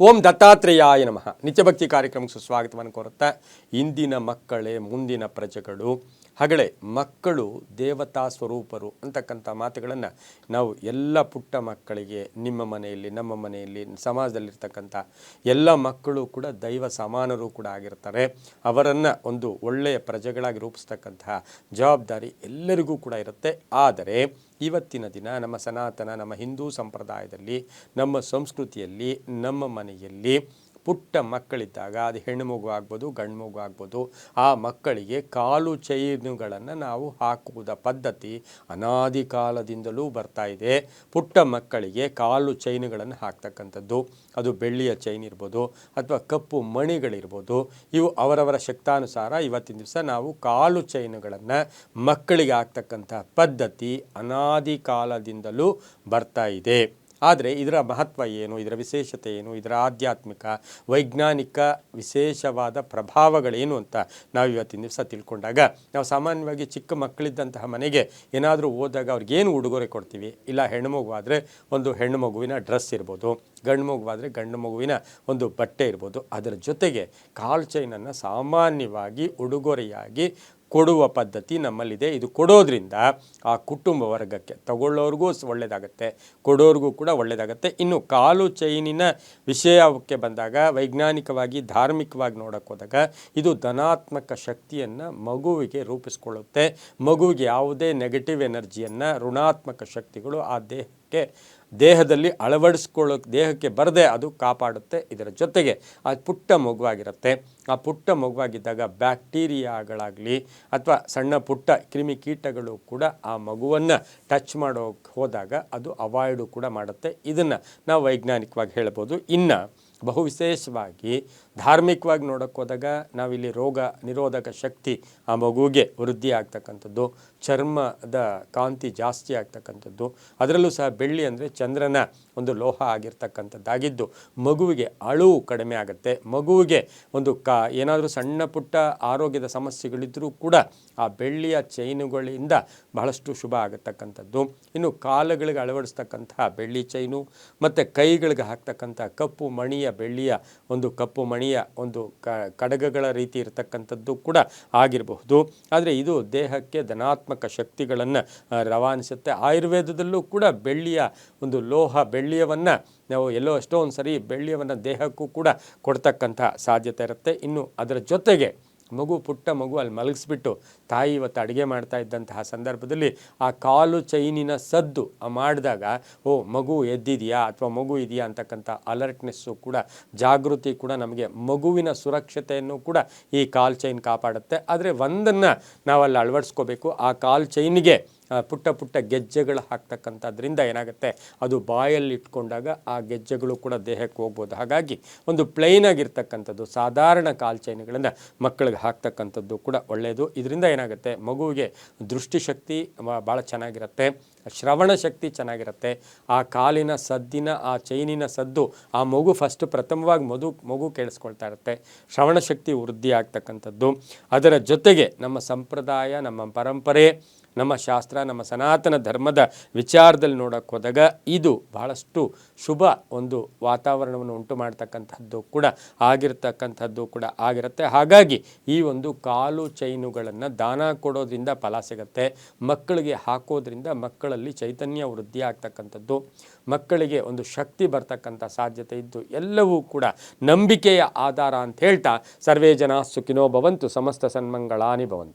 ಓಂ ದತ್ತಾತ್ರೇಯಾಯ ನಮಃ. ನಿತ್ಯಭಕ್ತಿ ಕಾರ್ಯಕ್ರಮಕ್ಕೆ ಸುಸ್ವಾಗತವನ್ನು ಕೋರುತ್ತಾ, ಇಂದಿನ ಮಕ್ಕಳೇ ಮುಂದಿನ ಪ್ರಜೆಗಳು, ಹಾಗಲೇ ಮಕ್ಕಳು ದೇವತಾ ಸ್ವರೂಪರು ಅಂತಕ್ಕಂಥ ಮಾತುಗಳನ್ನು ನಾವು ಎಲ್ಲ ಪುಟ್ಟ ಮಕ್ಕಳಿಗೆ ನಿಮ್ಮ ಮನೆಯಲ್ಲಿ, ನಮ್ಮ ಮನೆಯಲ್ಲಿ, ಸಮಾಜದಲ್ಲಿರ್ತಕ್ಕಂಥ ಎಲ್ಲ ಮಕ್ಕಳು ಕೂಡ ದೈವ ಸಮಾನರು ಕೂಡ ಆಗಿರ್ತಾರೆ. ಅವರನ್ನು ಒಂದು ಒಳ್ಳೆಯ ಪ್ರಜೆಗಳಾಗಿ ರೂಪಿಸ್ತಕ್ಕಂತಹ ಜವಾಬ್ದಾರಿ ಎಲ್ಲರಿಗೂ ಕೂಡ ಇರುತ್ತೆ. ಆದರೆ ಇವತ್ತಿನ ದಿನ ನಮ್ಮ ಸನಾತನ, ನಮ್ಮ ಹಿಂದೂ ಸಂಪ್ರದಾಯದಲ್ಲಿ, ನಮ್ಮ ಸಂಸ್ಕೃತಿಯಲ್ಲಿ, ನಮ್ಮ ಮನೆಯಲ್ಲಿ ಪುಟ್ಟ ಮಕ್ಕಳಿದ್ದಾಗ, ಅದು ಹೆಣ್ಣು ಮಗು ಆಗ್ಬೋದು, ಗಂಡು ಮಗು ಆಗ್ಬೋದು, ಆ ಮಕ್ಕಳಿಗೆ ಕಾಲು ಚೈನುಗಳನ್ನು ನಾವು ಹಾಕುವುದ ಪದ್ಧತಿ ಅನಾದಿ ಕಾಲದಿಂದಲೂ ಬರ್ತಾ ಇದೆ. ಪುಟ್ಟ ಮಕ್ಕಳಿಗೆ ಕಾಲು ಚೈನುಗಳನ್ನು ಹಾಕ್ತಕ್ಕಂಥದ್ದು, ಅದು ಬೆಳ್ಳಿಯ ಚೈನ್ ಇರ್ಬೋದು ಅಥವಾ ಕಪ್ಪು ಮಣಿಗಳಿರ್ಬೋದು, ಇವು ಅವರವರ ಶಕ್ತಾನುಸಾರ ಇವತ್ತಿನ ದಿವಸ ನಾವು ಕಾಲು ಚೈನುಗಳನ್ನು ಮಕ್ಕಳಿಗೆ ಹಾಕ್ತಕ್ಕಂಥ ಪದ್ಧತಿ ಅನಾದಿ ಕಾಲದಿಂದಲೂ ಬರ್ತಾ ಇದೆ. ಆದರೆ ಇದರ ಮಹತ್ವ ಏನು, ಇದರ ವಿಶೇಷತೆ ಏನು, ಇದರ ಆಧ್ಯಾತ್ಮಿಕ ವೈಜ್ಞಾನಿಕ ವಿಶೇಷವಾದ ಪ್ರಭಾವಗಳೇನು ಅಂತ ನಾವು ಇವತ್ತಿನ ದಿವಸ ತಿಳ್ಕೊಂಡಾಗ, ನಾವು ಸಾಮಾನ್ಯವಾಗಿ ಚಿಕ್ಕ ಮಕ್ಕಳಿದ್ದಂತಹ ಮನೆಗೆ ಏನಾದರೂ ಹೋದಾಗ ಅವ್ರಿಗೇನು ಉಡುಗೊರೆ ಕೊಡ್ತೀವಿ? ಇಲ್ಲ, ಹೆಣ್ಣು ಮಗು ಆದರೆ ಒಂದು ಹೆಣ್ಣು ಮಗುವಿನ ಡ್ರೆಸ್ ಇರ್ಬೋದು, ಗಂಡು ಮಗುವಾದರೆ ಗಂಡು ಮಗುವಿನ ಒಂದು ಬಟ್ಟೆ ಇರ್ಬೋದು. ಅದರ ಜೊತೆಗೆ ಕಾಲು ಚೈನನ್ನು ಸಾಮಾನ್ಯವಾಗಿ ಉಡುಗೊರೆಯಾಗಿ ಕೊಡುವ ಪದ್ಧತಿ ನಮ್ಮಲ್ಲಿದೆ. ಇದು ಕೊಡೋದ್ರಿಂದ ಆ ಕುಟುಂಬ ವರ್ಗಕ್ಕೆ, ತಗೊಳ್ಳೋರಿಗೂ ಒಳ್ಳೆಯದಾಗತ್ತೆ, ಕೊಡೋರಿಗೂ ಕೂಡ ಒಳ್ಳೆಯದಾಗತ್ತೆ. ಇನ್ನು ಕಾಲು ಚೈನಿನ ವಿಷಯಕ್ಕೆ ಬಂದಾಗ, ವೈಜ್ಞಾನಿಕವಾಗಿ ಧಾರ್ಮಿಕವಾಗಿ ನೋಡೋಕ್ಕೆ ಹೋದಾಗ, ಇದು ಧನಾತ್ಮಕ ಶಕ್ತಿಯನ್ನು ಮಗುವಿಗೆ ರೂಪಿಸ್ಕೊಳ್ಳುತ್ತೆ. ಮಗುವಿಗೆ ಯಾವುದೇ ನೆಗೆಟಿವ್ ಎನರ್ಜಿಯನ್ನು, ಋಣಾತ್ಮಕ ಶಕ್ತಿಗಳು ಆ ದೇಹದಲ್ಲಿ ಅಳವಡಿಸ್ಕೊಳ್ಳೋಕೆ, ದೇಹಕ್ಕೆ ಬರದೆ ಅದು ಕಾಪಾಡುತ್ತೆ. ಇದರ ಜೊತೆಗೆ ಆ ಪುಟ್ಟ ಮಗುವಾಗಿರುತ್ತೆ. ಆ ಪುಟ್ಟ ಮಗುವಾಗಿದ್ದಾಗ ಬ್ಯಾಕ್ಟೀರಿಯಾಗಳಾಗಲಿ ಅಥವಾ ಸಣ್ಣ ಪುಟ್ಟ ಕ್ರಿಮಿಕೀಟಗಳು ಕೂಡ ಆ ಮಗುವನ್ನು ಟಚ್ ಮಾಡೋಕೆ ಹೋದಾಗ ಅದು ಅವಾಯ್ಡು ಕೂಡ ಮಾಡುತ್ತೆ. ಇದನ್ನು ನಾವು ವೈಜ್ಞಾನಿಕವಾಗಿ ಹೇಳ್ಬೋದು. ಇನ್ನು ಬಹು ವಿಶೇಷವಾಗಿ ಧಾರ್ಮಿಕವಾಗಿ ನೋಡೋಕ್ಕೆ ಹೋದಾಗ, ನಾವಿಲ್ಲಿ ರೋಗ ನಿರೋಧಕ ಶಕ್ತಿ ಆ ಮಗುವಿಗೆ ವೃದ್ಧಿ ಆಗ್ತಕ್ಕಂಥದ್ದು, ಚರ್ಮದ ಕಾಂತಿ ಜಾಸ್ತಿ ಆಗ್ತಕ್ಕಂಥದ್ದು, ಅದರಲ್ಲೂ ಸಹ ಬೆಳ್ಳಿ ಅಂದರೆ ಚಂದ್ರನ ಒಂದು ಲೋಹ ಆಗಿರ್ತಕ್ಕಂಥದ್ದಾಗಿದ್ದು ಮಗುವಿಗೆ ಅಳುವು ಕಡಿಮೆ ಆಗುತ್ತೆ. ಮಗುವಿಗೆ ಒಂದು ಏನಾದರೂ ಸಣ್ಣ ಪುಟ್ಟ ಆರೋಗ್ಯದ ಸಮಸ್ಯೆಗಳಿದ್ದರೂ ಕೂಡ ಆ ಬೆಳ್ಳಿಯ ಚೈನುಗಳಿಂದ ಬಹಳಷ್ಟು ಶುಭ ಆಗತಕ್ಕಂಥದ್ದು. ಇನ್ನು ಕಾಲುಗಳಿಗೆ ಅಳವಡಿಸ್ತಕ್ಕಂತಹ ಬೆಳ್ಳಿ ಚೈನು ಮತ್ತು ಕೈಗಳಿಗೆ ಹಾಕ್ತಕ್ಕಂಥ ಕಪ್ಪು ಮಣಿಯ ಬೆಳ್ಳಿಯ ಒಂದು ಕಪ್ಪು ಮಣಿಯ ಒಂದು ಕಡಗಗಳ ರೀತಿ ಇರತಕ್ಕಂಥದ್ದು ಕೂಡ ಆಗಿರಬಹುದು. ಆದರೆ ಇದು ದೇಹಕ್ಕೆ ಧನಾತ್ಮಕ ಶಕ್ತಿಗಳನ್ನು ರವಾನಿಸುತ್ತೆ. ಆಯುರ್ವೇದದಲ್ಲೂ ಕೂಡ ಬೆಳ್ಳಿಯ ಒಂದು ಲೋಹ, ಬೆಳ್ಳಿಯವನ್ನು ನಾವು ಎಲ್ಲೋ ಎಷ್ಟೋ ಒಂದು ಸರಿ ಬೆಳ್ಳಿಯವನ್ನು ದೇಹಕ್ಕೂ ಕೂಡ ಕೊಡ್ತಕ್ಕಂಥ ಸಾಧ್ಯತೆ ಇರುತ್ತೆ. ಇನ್ನು ಅದರ ಜೊತೆಗೆ ಪುಟ್ಟ ಮಗು ಅಲ್ಲಿ ಮಲಗಿಸ್ಬಿಟ್ಟು ತಾಯಿ ಇವತ್ತು ಅಡುಗೆ ಮಾಡ್ತಾ ಇದ್ದಂತಹ ಸಂದರ್ಭದಲ್ಲಿ ಆ ಕಾಲು ಚೈನಿನ ಸದ್ದು ಮಾಡಿದಾಗ, ಮಗು ಎದ್ದಿದೆಯಾ ಅಥವಾ ಮಗು ಇದೆಯಾ ಅಂತಕ್ಕಂಥ ಅಲರ್ಟ್ನೆಸ್ಸು ಕೂಡ, ಜಾಗೃತಿ ಕೂಡ ನಮಗೆ, ಮಗುವಿನ ಸುರಕ್ಷತೆಯನ್ನು ಕೂಡ ಈ ಕಾಲು ಚೈನ್ ಕಾಪಾಡುತ್ತೆ. ಆದರೆ ಒಂದನ್ನು ನಾವಲ್ಲಿ ಅಳವಡಿಸ್ಕೋಬೇಕು. ಆ ಕಾಲು ಚೈನಿಗೆ ಪುಟ್ಟ ಪುಟ್ಟ ಗೆಜ್ಜೆಗಳು ಹಾಕ್ತಕ್ಕಂಥದ್ರಿಂದ ಏನಾಗುತ್ತೆ, ಅದು ಬಾಯಲ್ಲಿ ಇಟ್ಕೊಂಡಾಗ ಆ ಗೆಜ್ಜೆಗಳು ಕೂಡ ದೇಹಕ್ಕೆ ಹೋಗ್ಬೋದು. ಹಾಗಾಗಿ ಒಂದು ಪ್ಲೈನ್ ಆಗಿರ್ತಕ್ಕಂಥದ್ದು ಸಾಧಾರಣ ಕಾಲು ಚೈನ್ಗಳನ್ನು ಮಕ್ಕಳಿಗೆ ಹಾಕ್ತಕ್ಕಂಥದ್ದು ಕೂಡ ಒಳ್ಳೆಯದು. ಇದರಿಂದ ಏನಾಗುತ್ತೆ, ಮಗುವಿಗೆ ದೃಷ್ಟಿಶಕ್ತಿ ಭಾಳ ಚೆನ್ನಾಗಿರುತ್ತೆ, ಶ್ರವಣ ಶಕ್ತಿ ಚೆನ್ನಾಗಿರುತ್ತೆ. ಆ ಕಾಲಿನ ಸದ್ದಿನ, ಆ ಚೈನಿನ ಸದ್ದು ಆ ಮಗು ಪ್ರಥಮವಾಗಿ ಮಗು ಕೇಳಿಸ್ಕೊಳ್ತಾ ಇರುತ್ತೆ. ಶ್ರವಣ ಶಕ್ತಿ ವೃದ್ಧಿ ಆಗ್ತಕ್ಕಂಥದ್ದು. ಅದರ ಜೊತೆಗೆ ನಮ್ಮ ಸಂಪ್ರದಾಯ, ನಮ್ಮ ಪರಂಪರೆ, ನಮ್ಮ ಶಾಸ್ತ್ರ, ನಮ್ಮ ಸನಾತನ ಧರ್ಮದ ವಿಚಾರದಲ್ಲಿ ನೋಡೋಕ್ಕೆ ಹೋದಾಗ ಇದು ಬಹಳಷ್ಟು ಶುಭ ಒಂದು ವಾತಾವರಣವನ್ನು ಉಂಟು ಮಾಡ್ತಕ್ಕಂಥದ್ದು ಕೂಡ ಆಗಿರುತ್ತೆ. ಹಾಗಾಗಿ ಈ ಒಂದು ಕಾಲು ಚೈನುಗಳನ್ನು ದಾನ ಕೊಡೋದ್ರಿಂದ ಫಲ ಸಿಗುತ್ತೆ. ಮಕ್ಕಳಿಗೆ ಹಾಕೋದ್ರಿಂದ ಮಕ್ಕಳಲ್ಲಿ ಚೈತನ್ಯ ವೃದ್ಧಿ ಆಗ್ತಕ್ಕಂಥದ್ದು, ಮಕ್ಕಳಿಗೆ ಒಂದು ಶಕ್ತಿ ಬರ್ತಕ್ಕಂಥ ಸಾಧ್ಯತೆ ಇದ್ದು, ಎಲ್ಲವೂ ಕೂಡ ನಂಬಿಕೆಯ ಆಧಾರ ಅಂತ ಹೇಳ್ತಾ, ಸರ್ವೇ ಜನ ಸುಖಿನೋ ಭವಂತು, ಸಮಸ್ತ ಸನ್ಮಂಗಳಾನಿ ಭವಂತು.